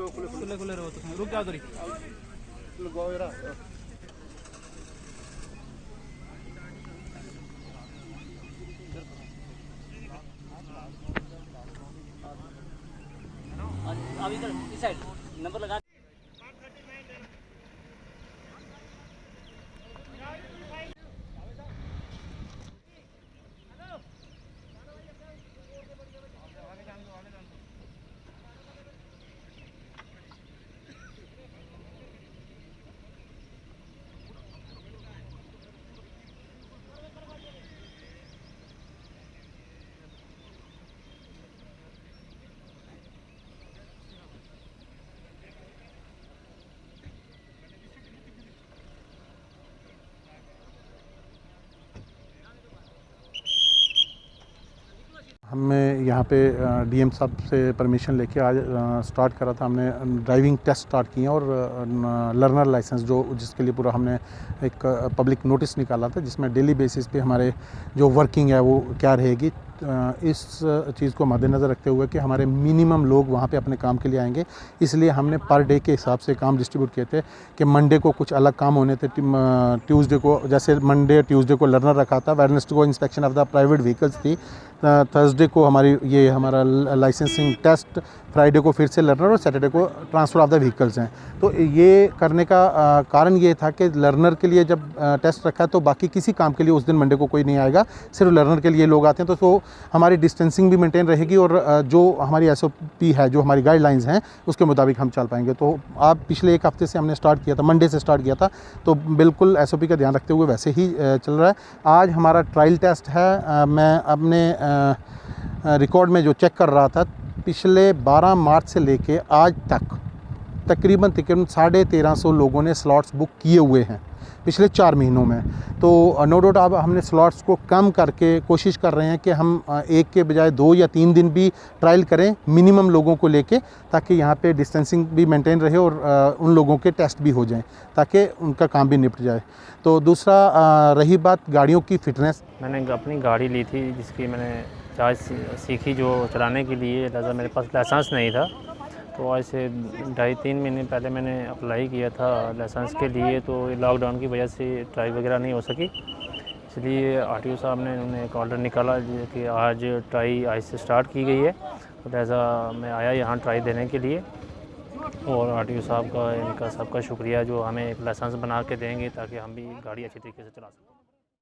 खुले खुले रहो तो रुक जाओ उधर अब इधर इस साइड नंबर लगा हमें यहाँ पे डीएम साहब से परमिशन लेके आज स्टार्ट करा था। हमने ड्राइविंग टेस्ट स्टार्ट किए और लर्नर लाइसेंस जिसके लिए पूरा हमने एक पब्लिक नोटिस निकाला था, जिसमें डेली बेसिस पे हमारे जो वर्किंग है वो क्या रहेगी। इस चीज़ को मद्देनज़र रखते हुए कि हमारे मिनिमम लोग वहाँ पे अपने काम के लिए आएंगे, इसलिए हमने पर डे के हिसाब से काम डिस्ट्रीब्यूट किए थे कि मंडे को कुछ अलग काम होने थे, ट्यूसडे को जैसे मंडे ट्यूसडे को लर्नर रखा था, वेडनेसडे को inspection of the private vehicles थी, थर्सडे को हमारा लाइसेंसिंग टेस्ट, फ्राइडे को फिर से लर्नर और सैटरडे को ट्रांसफ़र ऑफ द व्हीकल्स हैं। तो ये करने का कारण ये था कि लर्नर के लिए जब टेस्ट रखा तो बाकी किसी काम के लिए उस दिन मंडे को कोई नहीं आएगा, सिर्फ लर्नर के लिए लोग आते हैं। तो हमारी डिस्टेंसिंग भी मेंटेन रहेगी और जो हमारी एसओपी है, जो हमारी गाइडलाइंस हैं, उसके मुताबिक हम चल पाएंगे। तो आप पिछले एक हफ्ते से हमने स्टार्ट किया था, मंडे से स्टार्ट किया था, तो बिल्कुल एसओपी का ध्यान रखते हुए वैसे ही चल रहा है। आज हमारा ट्रायल टेस्ट है। मैं अपने रिकॉर्ड में जो चेक कर रहा था, पिछले 12 मार्च से लेके आज तक तकरीबन 1350 लोगों ने स्लॉट्स बुक किए हुए हैं पिछले 4 महीनों में। तो नो डाउट अब हमने स्लॉट्स को कम करके कोशिश कर रहे हैं कि हम एक के बजाय 2 या 3 दिन भी ट्रायल करें मिनिमम लोगों को लेके, ताकि यहाँ पे डिस्टेंसिंग भी मेंटेन रहे और उन लोगों के टेस्ट भी हो जाएं, ताकि उनका काम भी निपट जाए। तो दूसरा रही बात गाड़ियों की फ़िटनेस। मैंने अपनी गाड़ी ली थी जिसकी मैंने चार्ज सीखी जो चलाने के लिए, लिहाजा मेरे पास लाइसेंस नहीं था। तो आज से 2.5-3 महीने पहले मैंने अप्लाई किया था लाइसेंस के लिए, तो लॉकडाउन की वजह से ट्राई वगैरह नहीं हो सकी, इसलिए आरटीओ साहब ने उन्होंने एक ऑर्डर निकाला कि आज ट्राई आज से स्टार्ट की गई है। तो लिहाजा मैं आया यहाँ ट्राई देने के लिए, और आरटीओ साहब का इनका सबका शुक्रिया जो हमें एक लाइसेंस बना के देंगे ताकि हम भी गाड़ी अच्छी तरीके से चला सकें।